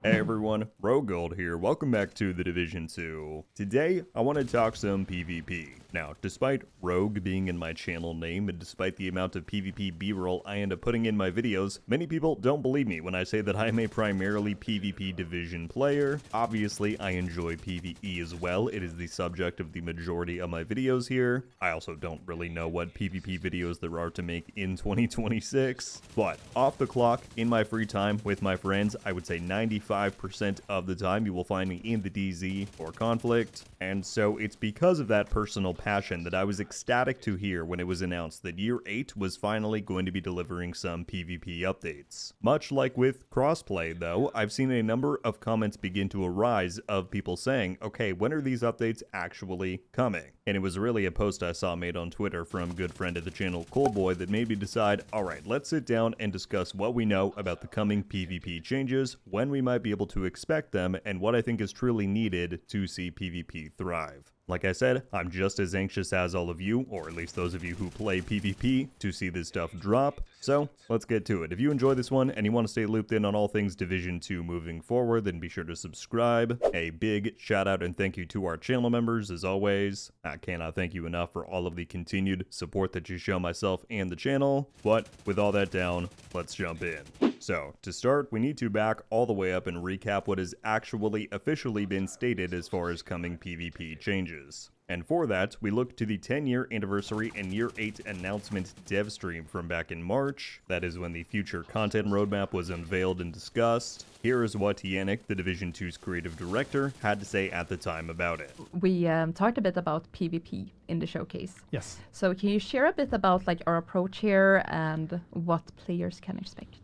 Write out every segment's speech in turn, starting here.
Hey everyone, RogueGold here. Welcome back to the Division 2. Today, I want to talk some PvP. Now, despite Rogue being in my channel name, and despite the amount of PvP b-roll I end up putting in my videos, many people don't believe me when I say that I am a primarily PvP Division player. Obviously, I enjoy PvE as well. It is the subject of the majority of my videos here. I also don't really know what PvP videos there are to make in 2026. But, off the clock, in my free time with my friends, I would say 95% of the time you will find me in the DZ or conflict, and so it's because of that personal passion that I was ecstatic to hear when it was announced that Year 8 was finally going to be delivering some PvP updates. Much like with crossplay though, I've seen a number of comments begin to arise of people saying, okay, when are these updates actually coming? And it was really a post I saw made on Twitter from good friend of the channel Coolboy that made me decide, alright, let's sit down and discuss what we know about the coming PvP changes, when we might be able to expect them, and what I think is truly needed to see PvP thrive. Like I said, I'm just as anxious as all of you, or at least those of you who play PvP, to see this stuff drop. So, let's get to it. If you enjoy this one and you want to stay looped in on all things Division 2 moving forward, then be sure to subscribe. A big shout out and thank you to our channel members as always. I cannot thank you enough for all of the continued support that you show myself and the channel. But with all that down, let's jump in. So, to start, we need to back all the way up and recap what has actually officially been stated as far as coming PvP changes. And for that, we look to the 10-year anniversary and Year 8 announcement dev stream from back in March. That is when the future content roadmap was unveiled and discussed. Here is what Yannick, the Division 2's creative director, had to say at the time about it. We talked a bit about PvP in the showcase. Yes. So can you share a bit about our approach here and what players can expect?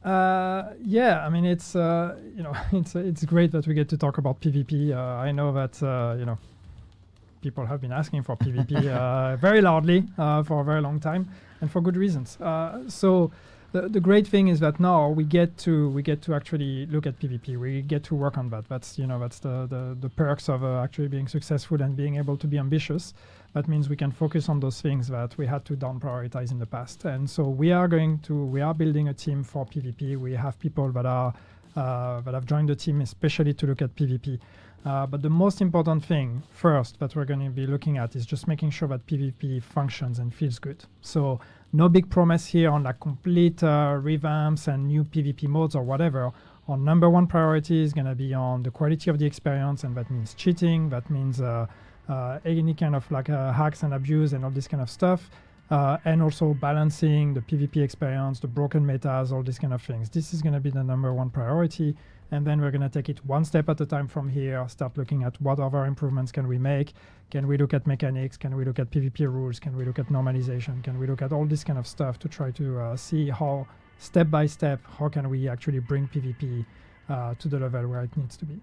Yeah, I mean it's it's great that we get to talk about PvP. I know that people have been asking for PvP very loudly for a very long time, and for good reasons. So the great thing is that now we get to actually look at PvP. We get to work on that. That's the perks of actually being successful and being able to be ambitious. That means we can focus on those things that we had to down prioritize in the past. And so we are building a team for PvP. We have people that have joined the team especially to look at PvP. But the most important thing first that we're going to be looking at is just making sure that PvP functions and feels good. So no big promise here on complete revamps and new PvP modes or whatever. Our number one priority is going to be on the quality of the experience, and that means cheating, that means any kind of hacks and abuse and all this kind of stuff. And also balancing the PvP experience, the broken metas, all these kind of things. This is going to be the number one priority. And then we're going to take it one step at a time from here, start looking at what other improvements can we make. Can we look at mechanics? Can we look at PvP rules? Can we look at normalization? Can we look at all this kind of stuff to try to see how, step by step, how can we actually bring PvP to the level where it needs to be.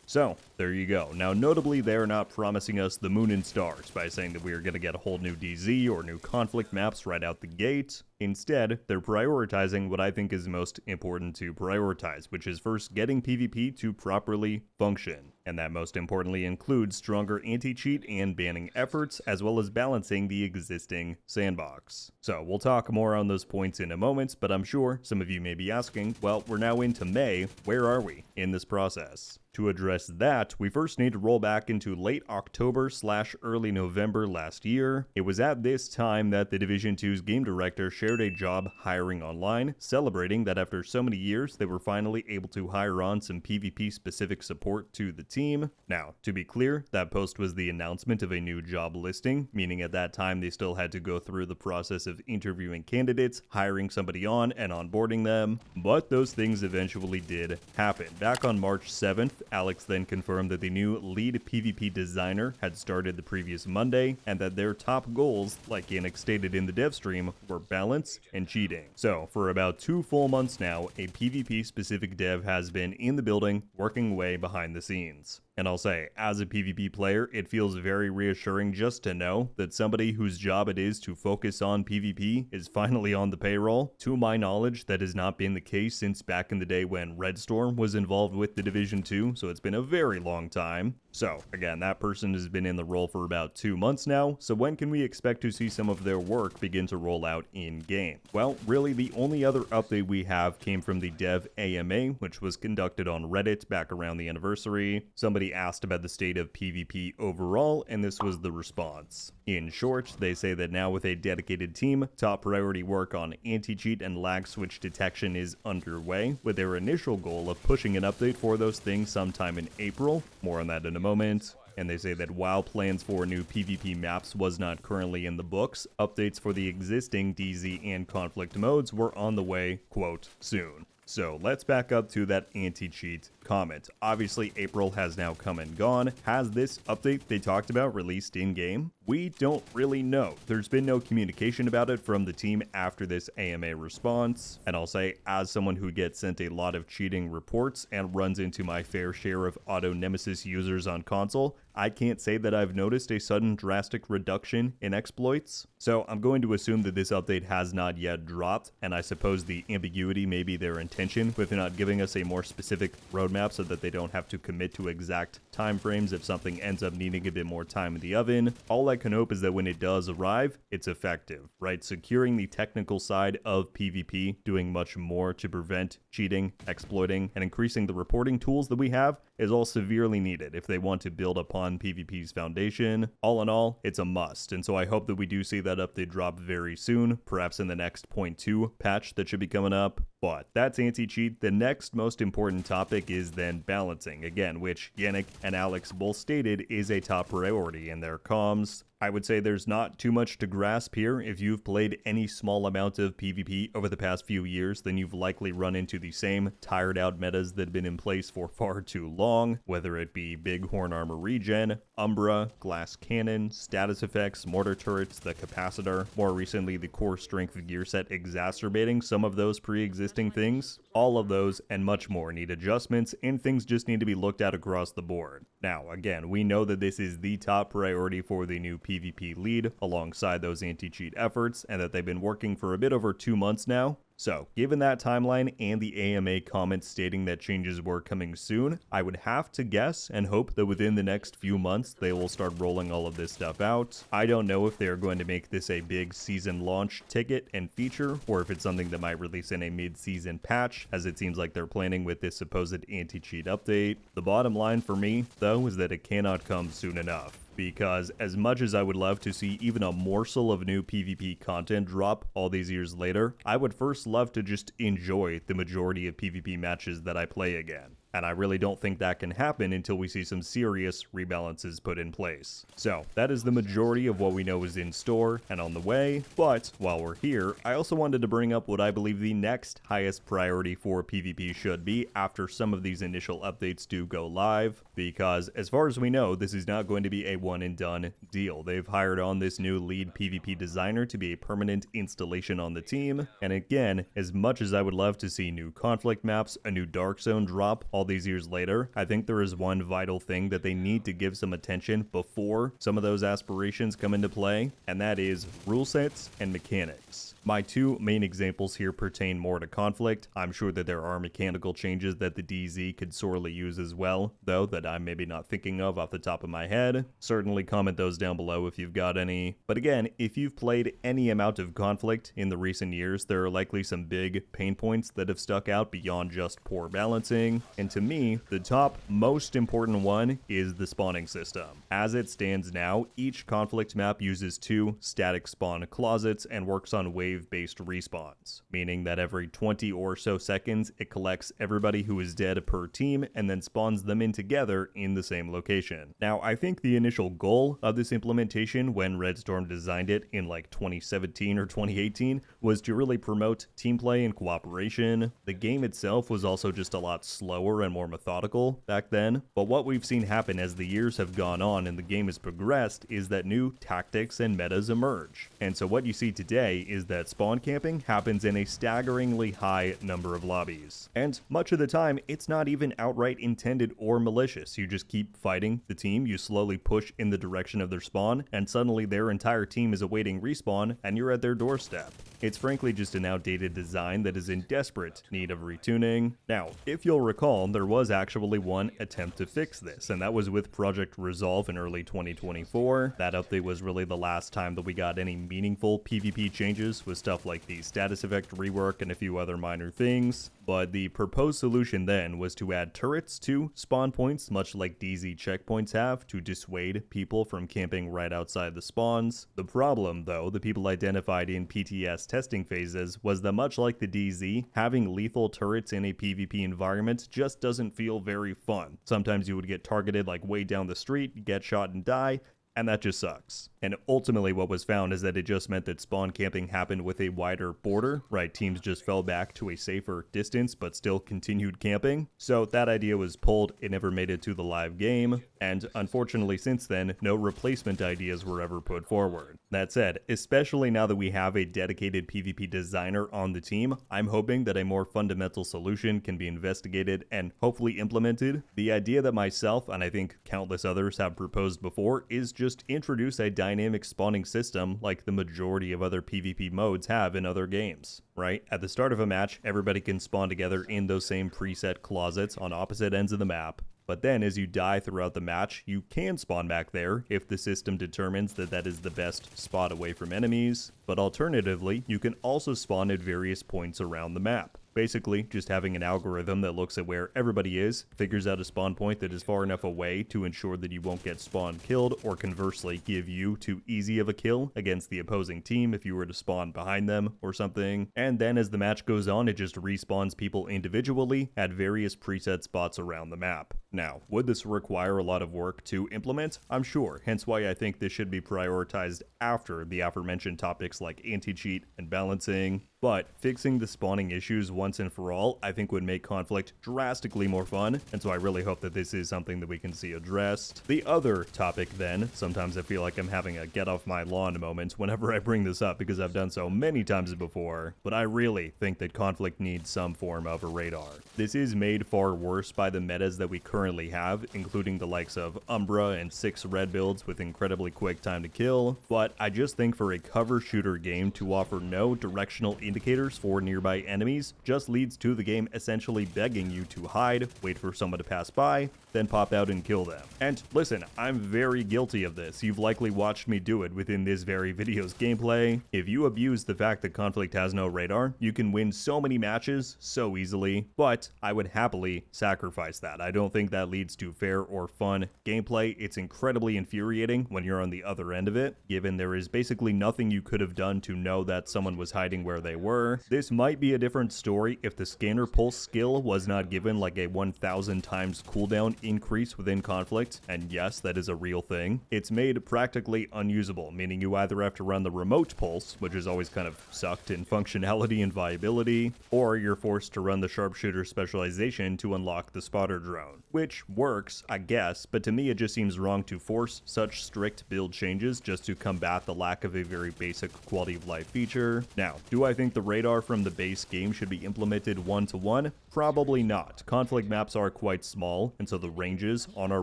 So, there you go. Now, notably, they are not promising us the moon and stars by saying that we are going to get a whole new DZ or new conflict maps right out the gate. Instead, they're prioritizing what I think is most important to prioritize, which is first getting PvP to properly function. And that most importantly includes stronger anti-cheat and banning efforts, as well as balancing the existing sandbox. So we'll talk more on those points in a moment, but I'm sure some of you may be asking, well, we're now into May, where are we in this process? To address that, we first need to roll back into late October/early November last year. It was at this time that the Division 2's game director shared a job hiring online, celebrating that after so many years, they were finally able to hire on some PvP-specific support to the team. Now, to be clear, that post was the announcement of a new job listing, meaning at that time they still had to go through the process of interviewing candidates, hiring somebody on, and onboarding them. But those things eventually did happen. Back on March 7th, Alex then confirmed that the new lead PvP designer had started the previous Monday, and that their top goals, like Yannick stated in the dev stream, were balance and cheating. So, for about 2 full months now, a PvP-specific dev has been in the building, working away behind the scenes. And I'll say, as a PvP player, it feels very reassuring just to know that somebody whose job it is to focus on PvP is finally on the payroll. To my knowledge, that has not been the case since back in the day when Redstorm was involved with the Division 2, so it's been a very long time. So, again, that person has been in the role for about 2 months now, so when can we expect to see some of their work begin to roll out in-game? Well, really, the only other update we have came from the Dev AMA, which was conducted on Reddit back around the anniversary. Somebody asked about the state of PvP overall, and this was the response. In short, they say that now with a dedicated team, top priority work on anti-cheat and lag switch detection is underway, with their initial goal of pushing an update for those things sometime in April. More on that in a moment. And they say that while plans for new PvP maps was not currently in the books, updates for the existing DZ and conflict modes were on the way, quote, soon. So let's back up to that anti-cheat comment. Obviously, April has now come and gone. Has this update they talked about released in-game? We don't really know. There's been no communication about it from the team after this AMA response. And I'll say, as someone who gets sent a lot of cheating reports and runs into my fair share of auto nemesis users on console, I can't say that I've noticed a sudden drastic reduction in exploits. So I'm going to assume that this update has not yet dropped, and I suppose the ambiguity may be their intention with not giving us a more specific roadmap so that they don't have to commit to exact timeframes if something ends up needing a bit more time in the oven. All I can hope is that when it does arrive, it's effective, right? Securing the technical side of PvP, doing much more to prevent cheating, exploiting, and increasing the reporting tools that we have is all severely needed if they want to build upon PvP's foundation. All in all, it's a must, and so I hope that we do see that update drop very soon, perhaps in the next 0.2 patch that should be coming up. But that's anti-cheat. The next most important topic is then balancing, again, which Yannick and Alex both stated is a top priority in their comms. I would say there's not too much to grasp here. If you've played any small amount of PvP over the past few years, then you've likely run into the same tired out metas that have been in place for far too long, whether it be Bighorn Armor Regen, Umbra, Glass Cannon, status effects, mortar turrets, the capacitor, more recently the core strength gear set exacerbating some of those pre-existing things. All of those and much more need adjustments, and things just need to be looked at across the board. Now, again, we know that this is the top priority for the new PvP lead alongside those anti-cheat efforts, and that they've been working for a bit over 2 months now. So, given that timeline and the AMA comments stating that changes were coming soon, I would have to guess and hope that within the next few months they will start rolling all of this stuff out. I don't know if they're going to make this a big season launch ticket and feature, or if it's something that might release in a mid-season patch, as it seems like they're planning with this supposed anti-cheat update. The bottom line for me, though, is that it cannot come soon enough. Because as much as I would love to see even a morsel of new PvP content drop all these years later, I would first love to just enjoy the majority of PvP matches that I play again. And I really don't think that can happen until we see some serious rebalances put in place. So that is the majority of what we know is in store and on the way. But while we're here, I also wanted to bring up what I believe the next highest priority for PvP should be after some of these initial updates do go live. Because as far as we know, this is not going to be a one and done deal. They've hired on this new lead PvP designer to be a permanent installation on the team. And again, as much as I would love to see new conflict maps, a new Dark Zone drop, all these years later, I think there is one vital thing that they need to give some attention before some of those aspirations come into play, and that is rule sets and mechanics. My two main examples here pertain more to conflict. I'm sure that there are mechanical changes that the DZ could sorely use as well, though, that I'm maybe not thinking of off the top of my head. Certainly comment those down below if you've got any. But again, if you've played any amount of conflict in the recent years, there are likely some big pain points that have stuck out beyond just poor balancing. And to me, the top most important one is the spawning system. As it stands now, each conflict map uses 2 static spawn closets and works on wave-based respawns, meaning that every 20 or so seconds, it collects everybody who is dead per team and then spawns them in together in the same location. Now, I think the initial goal of this implementation when Redstorm designed it in like 2017 or 2018 was to really promote team play and cooperation. The game itself was also just a lot slower slower and more methodical back then, but what we've seen happen as the years have gone on and the game has progressed is that new tactics and metas emerge. And so what you see today is that spawn camping happens in a staggeringly high number of lobbies. And much of the time, it's not even outright intended or malicious. You just keep fighting the team, you slowly push in the direction of their spawn, and suddenly their entire team is awaiting respawn, and you're at their doorstep. It's frankly just an outdated design that is in desperate need of retuning. Now, if you'll recall, there was actually one attempt to fix this, and that was with Project Resolve in early 2024. That update was really the last time that we got any meaningful PvP changes, with stuff like the status effect rework and a few other minor things. But the proposed solution then was to add turrets to spawn points, much like DZ checkpoints have, to dissuade people from camping right outside the spawns. The problem, though, the people identified in PTS testing phases was that much like the DZ, having lethal turrets in a PvP environment just doesn't feel very fun. Sometimes you would get targeted like way down the street, get shot and die, and that just sucks. And ultimately what was found is that it just meant that spawn camping happened with a wider border, right? Teams just fell back to a safer distance but still continued camping. So that idea was pulled, it never made it to the live game, and unfortunately since then, no replacement ideas were ever put forward. That said, especially now that we have a dedicated PvP designer on the team, I'm hoping that a more fundamental solution can be investigated and hopefully implemented. The idea that myself, and I think countless others have proposed before, is just introduce a dynamic spawning system like the majority of other PvP modes have in other games, right? At the start of a match, everybody can spawn together in those same preset closets on opposite ends of the map. But then as you die throughout the match, you can spawn back there if the system determines that that is the best spot away from enemies. But alternatively, you can also spawn at various points around the map. Basically, just having an algorithm that looks at where everybody is, figures out a spawn point that is far enough away to ensure that you won't get spawn killed, or conversely give you too easy of a kill against the opposing team if you were to spawn behind them or something. And then as the match goes on, it just respawns people individually at various preset spots around the map. Now, would this require a lot of work to implement? I'm sure, hence why I think this should be prioritized after the aforementioned topics like anti-cheat and balancing. But fixing the spawning issues once and for all, I think would make Conflict drastically more fun, and so I really hope that this is something that we can see addressed. The other topic then, sometimes I feel like I'm having a get off my lawn moment whenever I bring this up because I've done so many times before, but I really think that Conflict needs some form of a radar. This is made far worse by the metas that we currently have, including the likes of Umbra and 6 red builds with incredibly quick time to kill, but I just think for a cover shooter game to offer no directional indicators for nearby enemies just leads to the game essentially begging you to hide, wait for someone to pass by, then pop out and kill them. And listen, I'm very guilty of this. You've likely watched me do it within this very video's gameplay. If you abuse the fact that Conflict has no radar, you can win so many matches so easily, but I would happily sacrifice that. I don't think that leads to fair or fun gameplay. It's incredibly infuriating when you're on the other end of it, given there is basically nothing you could have done to know that someone was hiding where they were. This might be a different story if the scanner pulse skill was not given like a 1000 times cooldown increase within Conflict, and yes, that is a real thing. It's made practically unusable, meaning you either have to run the remote pulse, which is always kind of sucked in functionality and viability, or you're forced to run the sharpshooter specialization to unlock the spotter drone, which works, I guess, but to me it just seems wrong to force such strict build changes just to combat the lack of a very basic quality of life feature. Now, do I think the radar from the base game should be implemented one-to-one? Probably not. Conflict maps are quite small, and so the ranges on our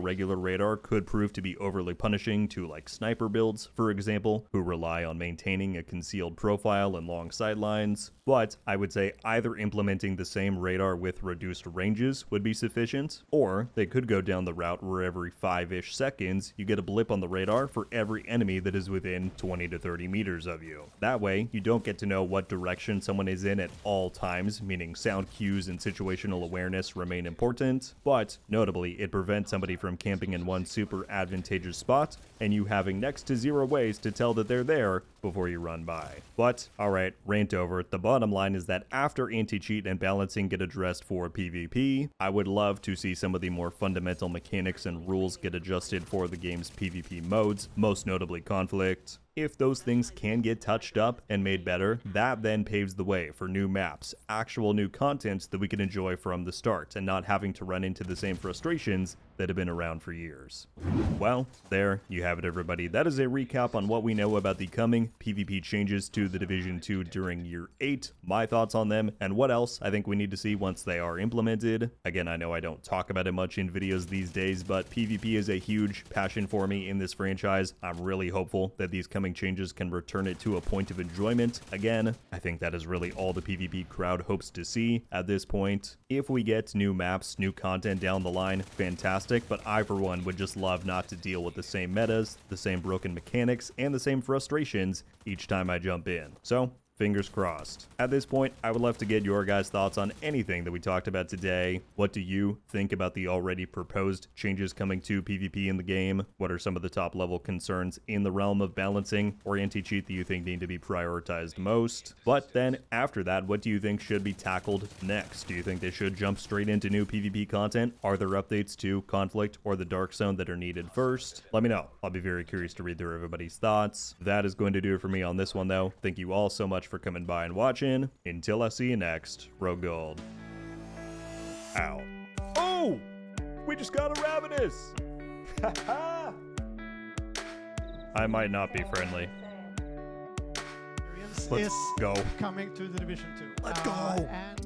regular radar could prove to be overly punishing to like sniper builds, for example, who rely on maintaining a concealed profile and long sightlines. But I would say either implementing the same radar with reduced ranges would be sufficient, or they could go down the route where every 5-ish seconds you get a blip on the radar for every enemy that is within 20 to 30 meters of you. That way, you don't get to know what direction someone is in at all times, meaning sound cues and situational awareness remain important, but notably, it prevents somebody from camping in one super advantageous spot and you having next to zero ways to tell that they're there before you run by. But, alright, rant over. The bottom line is that after anti-cheat and balancing get addressed for PvP, I would love to see some of the more fundamental mechanics and rules get adjusted for the game's PvP modes, most notably Conflict. If those things can get touched up and made better, that then paves the way for new maps, actual new content that we can enjoy from the start, and not having to run into the same frustrations that have been around for years. Well, there you have it, everybody. That is a recap on what we know about the coming PvP changes to the Division 2 during Year 8, my thoughts on them, and what else I think we need to see once they are implemented. Again, I know I don't talk about it much in videos these days, but PvP is a huge passion for me in this franchise. I'm really hopeful that these coming changes can return it to a point of enjoyment. Again, I think that is really all the PvP crowd hopes to see at this point. If we get new maps, new content down the line, fantastic. But I, for one, would just love not to deal with the same metas, the same broken mechanics, and the same frustrations each time I jump in. So, fingers crossed. At this point, I would love to get your guys' thoughts on anything that we talked about today. What do you think about the already proposed changes coming to PvP in the game? What are some of the top level concerns in the realm of balancing or anti-cheat that you think need to be prioritized most? But then after that, what do you think should be tackled next? Do you think they should jump straight into new PvP content? Are there updates to Conflict or the Dark Zone that are needed first? Let me know. I'll be very curious to read through everybody's thoughts. That is going to do it for me on this one, though. Thank you all so much for coming by and watching. Until I see you next, RogueGold. Ow. Oh! We just got a Ravenous! I might not be friendly. Let's go. Coming to the Division 2. Let's go! And